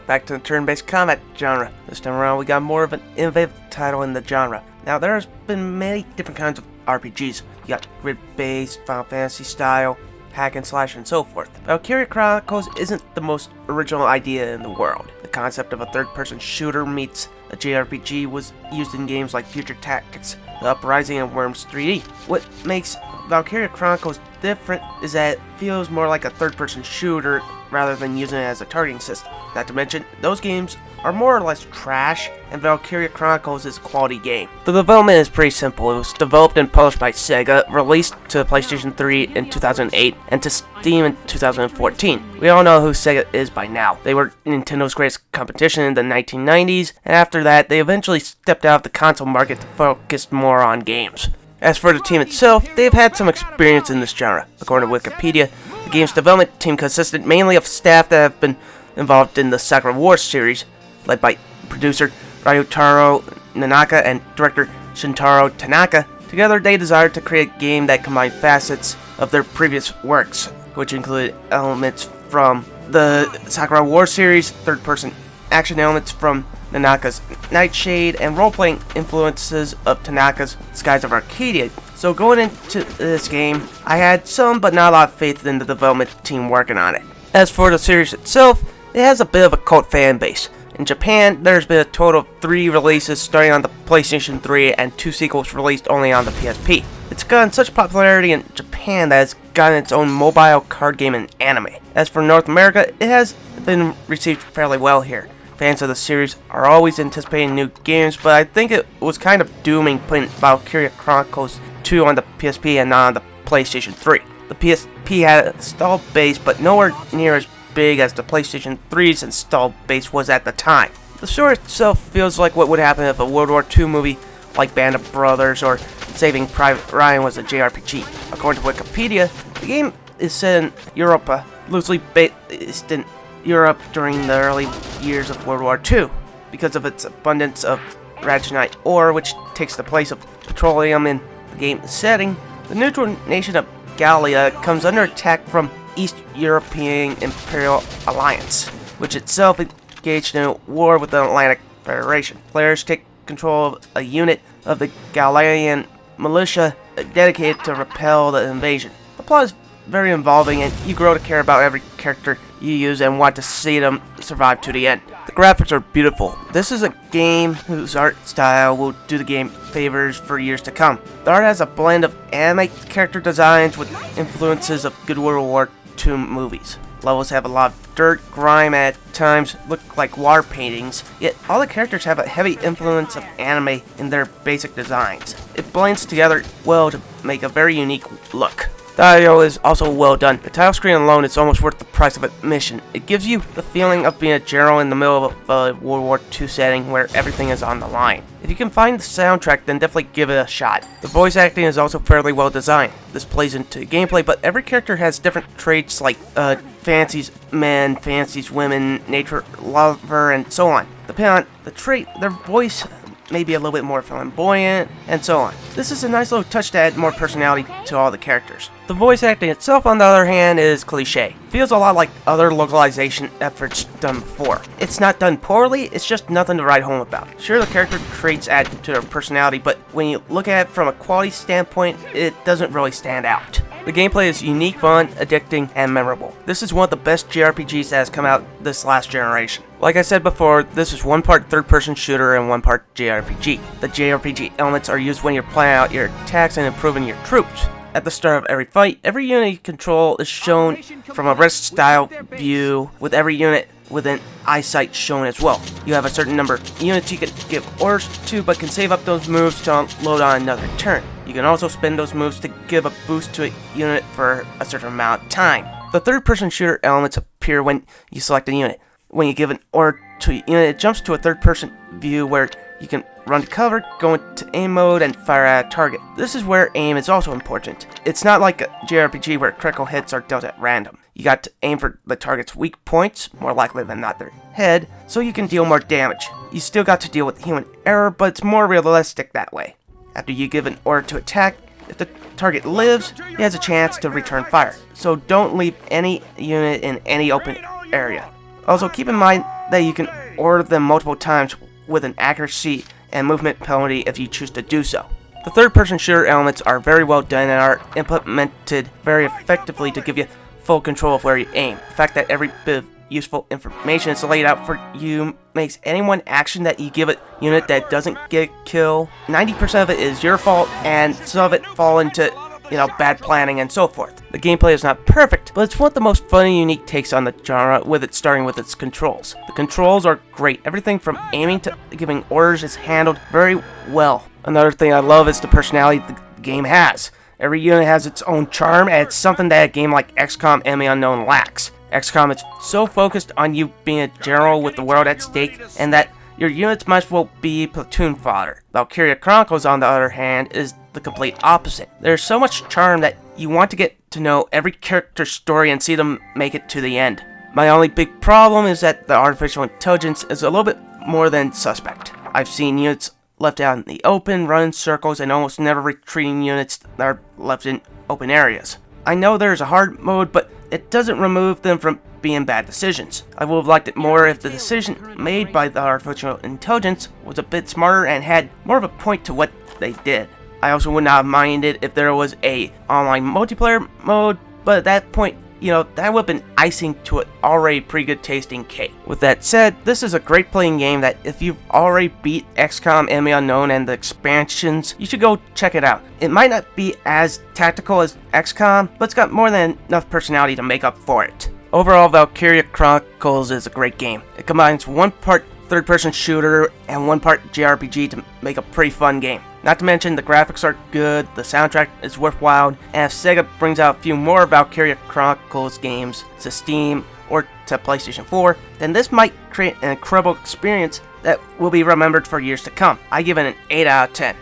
Back to the turn-based combat genre. This time around we got more of an innovative title in the genre. Now there's been many different kinds of RPGs. You got grid-based, Final Fantasy style, hack and slash, and so forth. Valkyria Chronicles isn't the most original idea in the world. The concept of a third-person shooter meets a JRPG was used in games like Future Tactics, The Uprising, and Worms 3D. What makes Valkyria Chronicles different is that it feels more like a third-person shooter rather than using it as a targeting system. Not to mention, those games are more or less trash, and Valkyria Chronicles is a quality game. The development is pretty simple. It was developed and published by Sega, released to PlayStation 3 in 2008, and to Steam in 2014. We all know who Sega is by now. They were Nintendo's greatest competition in the 1990s, and after that, they eventually stepped out of the console market to focus more on games. As for the team itself, they've had some experience in this genre. According to Wikipedia, the game's development team consisted mainly of staff that have been involved in the Sakura Wars series, led by producer Ryutaro Nanaka and director Shintaro Tanaka. Together, they desired to create a game that combined facets of their previous works, which included elements from the Sakura Wars series, third-person action elements from Nanaka's Nightshade, and role-playing influences of Tanaka's Skies of Arcadia. So going into this game, I had some but not a lot of faith in the development team working on it. As for the series itself, it has a bit of a cult fan base. In Japan, there's been a total of 3 releases starting on the PlayStation 3 and 2 sequels released only on the PSP. It's gotten such popularity in Japan that it's gotten its own mobile card game and anime. As for North America, it has been received fairly well here. Fans of the series are always anticipating new games, but I think it was kind of dooming putting Valkyria Chronicles 2 on the PSP and not on the PlayStation 3. The PSP had an installed base, but nowhere near as big as the PlayStation 3's installed base was at the time. The story itself feels like what would happen if a World War II movie like Band of Brothers or Saving Private Ryan was a JRPG. According to Wikipedia, the game is set in Europe, loosely based in Europe during the early years of World War II. Because of its abundance of Radionite ore, which takes the place of petroleum in the game setting, the neutral nation of Gallia comes under attack from East European Imperial Alliance, which itself engaged in a war with the Atlantic Federation. Players take control of a unit of the Gallian militia dedicated to repel the invasion. The plot is very involving, and you grow to care about every character you use and want to see them survive to the end. The graphics are beautiful. This is a game whose art style will do the game favors for years to come. The art has a blend of anime character designs with influences of good World War II movies. Levels have a lot of dirt, grime, at times look like war paintings, yet all the characters have a heavy influence of anime in their basic designs. It blends together well to make a very unique look. The audio is also well done. The title screen alone is almost worth the price of admission. It gives you the feeling of being a general in the middle of a World War II setting where everything is on the line. If you can find the soundtrack, then definitely give it a shot. The voice acting is also fairly well designed. This plays into the gameplay, but every character has different traits like fancies men, fancies women, nature lover, and so on. Depending on the trait, their voice maybe a little bit more flamboyant, and so on. This is a nice little touch to add more personality to all the characters. The voice acting itself, on the other hand, is cliche. Feels a lot like other localization efforts done before. It's not done poorly, it's just nothing to write home about. Sure, the character traits add to their personality, but when you look at it from a quality standpoint, it doesn't really stand out. The gameplay is unique, fun, addicting, and memorable. This is one of the best JRPGs that has come out this last generation. Like I said before, this is one part third-person shooter and one part JRPG. The JRPG elements are used when you're planning out your attacks and improving your troops. At the start of every fight, every unit you control is shown from a rest-style view, with every unit within eyesight shown as well. You have a certain number of units you can give orders to, but can save up those moves to unload on another turn. You can also spend those moves to give a boost to a unit for a certain amount of time. The third-person shooter elements appear when you select a unit. When you give an order to a unit, it jumps to a third-person view where you can run to cover, go into aim mode, and fire at a target. This is where aim is also important. It's not like a JRPG where critical hits are dealt at random. You got to aim for the target's weak points, more likely than not their head, so you can deal more damage. You still got to deal with human error, but it's more realistic that way. After you give an order to attack, if the target lives, he has a chance to return fire. So don't leave any unit in any open area. Also keep in mind that you can order them multiple times with an accuracy and movement penalty if you choose to do so. The third-person shooter elements are very well done and are implemented very effectively to give you full control of where you aim. The fact that every bit of useful information is laid out for you makes any one action that you give a unit that doesn't get a kill, 90% of it is your fault, and some of it fall into, bad planning and so forth. The gameplay is not perfect, but it's one of the most fun and unique takes on the genre, with it starting with its controls. The controls are great. Everything from aiming to giving orders is handled very well. Another thing I love is the personality the game has. Every unit has its own charm, and it's something that a game like XCOM Enemy Unknown lacks. XCOM is so focused on you being a general with the world at stake, and that your units might as well be platoon fodder. Valkyria Chronicles, on the other hand, is the complete opposite. There's so much charm that you want to get to know every character's story and see them make it to the end. My only big problem is that the artificial intelligence is a little bit more than suspect. I've seen units left out in the open, run in circles, and almost never retreating units that are left in open areas. I know there's a hard mode, but it doesn't remove them from being bad decisions. I would have liked it more if the decision made by the artificial intelligence was a bit smarter and had more of a point to what they did. I also would not have minded if there was a online multiplayer mode, but at that point, that would have been icing to an already pretty good tasting cake. With that said, this is a great playing game that if you've already beat XCOM Enemy Unknown and the expansions, you should go check it out. It might not be as tactical as XCOM, but it's got more than enough personality to make up for it. Overall, Valkyria Chronicles is a great game. It combines one part third-person shooter and one part JRPG to make a pretty fun game. Not to mention the graphics are good, the soundtrack is worthwhile, and if Sega brings out a few more Valkyria Chronicles games to Steam or to PlayStation 4, then this might create an incredible experience that will be remembered for years to come. I give it an 8 out of 10.